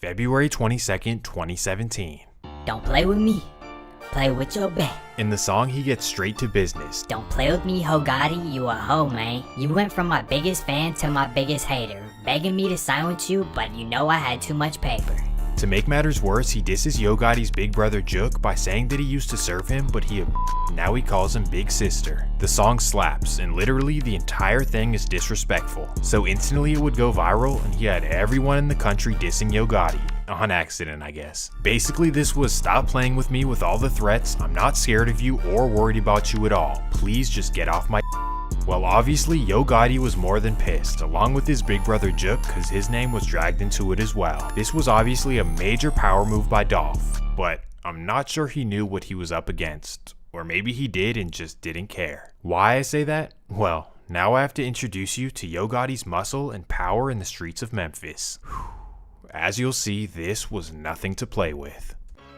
February 22nd, 2017. Don't play with me. Play with your bae. In the song, he gets straight to business. Don't play with me, ho Gotti, you a hoe, man. You went from my biggest fan to my biggest hater, begging me to sign with you, but you know I had too much paper. To make matters worse, he disses Yo Gotti's big brother Jook by saying that he used to serve him, but now he calls him Big Sister. The song slaps, and literally the entire thing is disrespectful. So instantly it would go viral, and he had everyone in the country dissing Yo Gotti. On accident, I guess. Basically, this was stop playing with me with all the threats, I'm not scared of you or worried about you at all. Please just get off my. Well, obviously, Yo Gotti was more than pissed, along with his big brother Jook, cause his name was dragged into it as well. This was obviously a major power move by Dolph, but I'm not sure he knew what he was up against. Or maybe he did and just didn't care. Why I say that? Well, now I have to introduce you to Yo Gotti's muscle and power in the streets of Memphis. As you'll see, this was nothing to play with.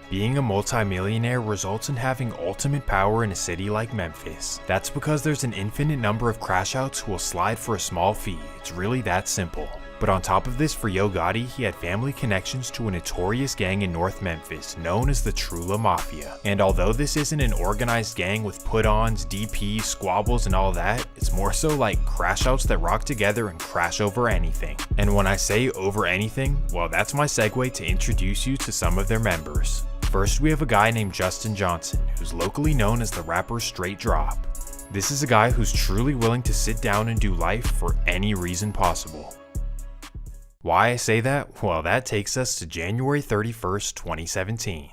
Being a multimillionaire results in having ultimate power in a city like Memphis. That's because there's an infinite number of crash outs who will slide for a small fee. It's really that simple. But on top of this, for Yo Gotti, he had family connections to a notorious gang in North Memphis known as the Trula Mafia. And although this isn't an organized gang with put-ons, DPs, squabbles, and all that, it's more so like crash outs that rock together and crash over anything. And when I say over anything, well, that's my segue to introduce you to some of their members. First, we have a guy named Justin Johnson, who's locally known as the rapper Straight Drop. This is a guy who's truly willing to sit down and do life for any reason possible. Why I say that? Well, that takes us to January 31st, 2017.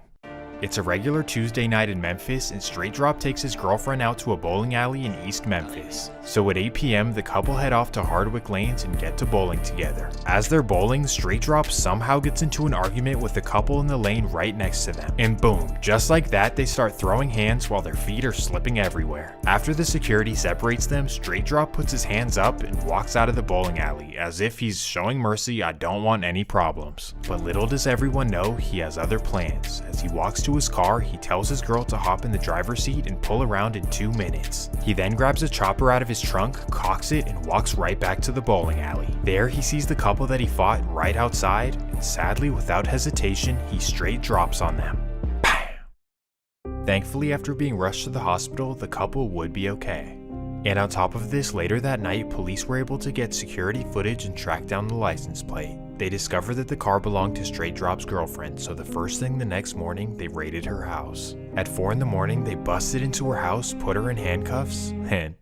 It's a regular Tuesday night in Memphis, and Straight Drop takes his girlfriend out to a bowling alley in East Memphis. So at 8 p.m, the couple head off to Hardwick Lanes and get to bowling together. As they're bowling, Straight Drop somehow gets into an argument with the couple in the lane right next to them. And boom, just like that, they start throwing hands while their feet are slipping everywhere. After the security separates them, Straight Drop puts his hands up and walks out of the bowling alley, as if he's showing mercy, I don't want any problems. But little does everyone know, he has other plans. As he walks to his car, he tells his girl to hop in the driver's seat and pull around in 2 minutes. He then grabs a chopper out of his trunk, cocks it, and walks right back to the bowling alley. There he sees the couple that he fought right outside, and sadly, without hesitation, he straight drops on them. Bam! Thankfully, after being rushed to the hospital, the couple would be okay. And on top of this, later that night, police were able to get security footage and track down the license plate. They discovered that the car belonged to Straight Drop's girlfriend, so the first thing the next morning, they raided her house. At 4 in the morning, they busted into her house, put her in handcuffs, and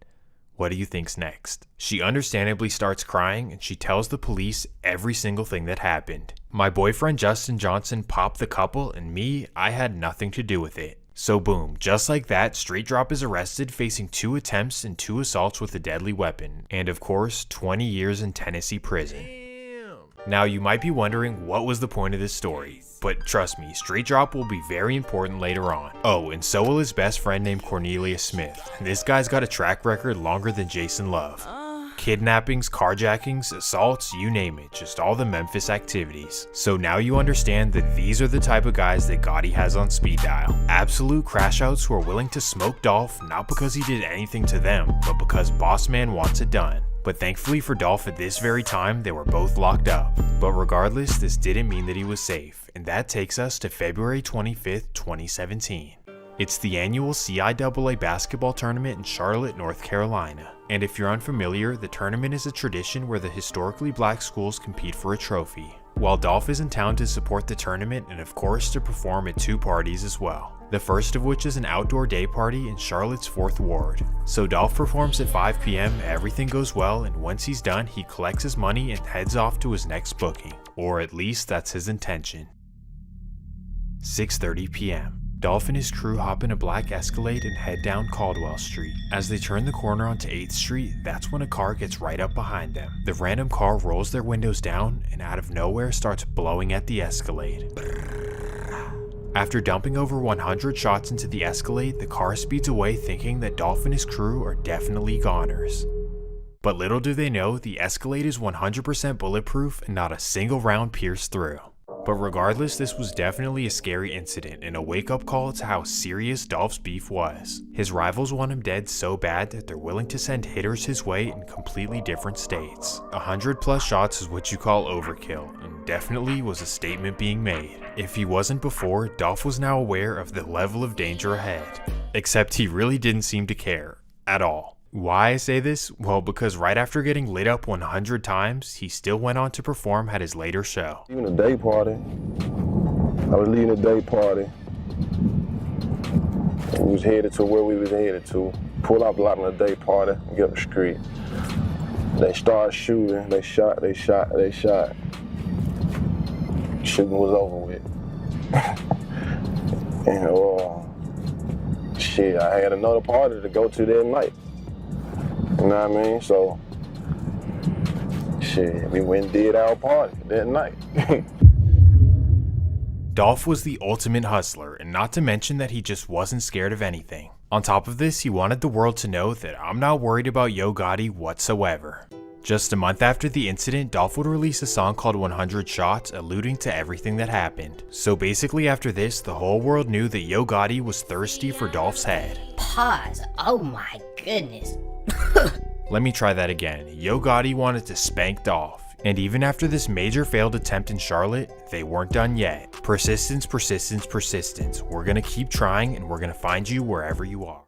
what do you think's next? She understandably starts crying, and she tells the police every single thing that happened. My boyfriend Justin Johnson popped the couple, and me, I had nothing to do with it. So boom, just like that, Straight Drop is arrested, facing 2 attempts and 2 assaults with a deadly weapon, and of course, 20 years in Tennessee prison. Now you might be wondering what was the point of this story, but trust me, Straight Drop will be very important later on. Oh, and so will his best friend named Cornelius Smith. This guy's got a track record longer than Jason Love. Kidnappings, carjackings, assaults, you name it, just all the Memphis activities. So now you understand that these are the type of guys that Gotti has on speed dial. Absolute crash outs who are willing to smoke Dolph, not because he did anything to them, but because Boss Man wants it done. But thankfully for Dolph at this very time, they were both locked up. But regardless, this didn't mean that he was safe, and that takes us to February 25th, 2017. It's the annual CIAA basketball tournament in Charlotte, North Carolina. And if you're unfamiliar, the tournament is a tradition where the historically black schools compete for a trophy. While Dolph is in town to support the tournament and of course to perform at 2 parties as well. The first of which is an outdoor day party in Charlotte's 4th Ward. So Dolph performs at 5 p.m, everything goes well, and once he's done, he collects his money and heads off to his next booking. Or at least that's his intention. 6:30 p.m. Dolph and his crew hop in a black Escalade and head down Caldwell Street. As they turn the corner onto 8th Street, that's when a car gets right up behind them. The random car rolls their windows down and out of nowhere starts blowing at the Escalade. After dumping over 100 shots into the Escalade, the car speeds away thinking that Dolph and his crew are definitely goners. But little do they know, the Escalade is 100% bulletproof and not a single round pierced through. But regardless, this was definitely a scary incident and a wake-up call to how serious Dolph's beef was. His rivals want him dead so bad that they're willing to send hitters his way in completely different states. 100+ shots is what you call overkill, and definitely was a statement being made. If he wasn't before, Dolph was now aware of the level of danger ahead. Except he really didn't seem to care. At all. Why I say this? Well, because right after getting lit up 100 times, he still went on to perform at his later show. Even a day party. I was leading a day party. We was headed to where we was headed to. Pull up a lot on a day party, get up the street. They started shooting, they shot. Shooting was over with. And shit, I had another party to go to that night. You know what I mean? So, shit, we went and did our party that night. Dolph was the ultimate hustler, and not to mention that he just wasn't scared of anything. On top of this, he wanted the world to know that I'm not worried about Yo Gotti whatsoever. Just a month after the incident, Dolph would release a song called 100 Shots, alluding to everything that happened. So basically after this, the whole world knew that Yo Gotti was thirsty for Dolph's head. Pause. Oh my goodness. Let me try that again. Yo Gotti wanted to spank Dolph. And even after this major failed attempt in Charlotte, they weren't done yet. Persistence, persistence, persistence. We're gonna keep trying and we're gonna find you wherever you are.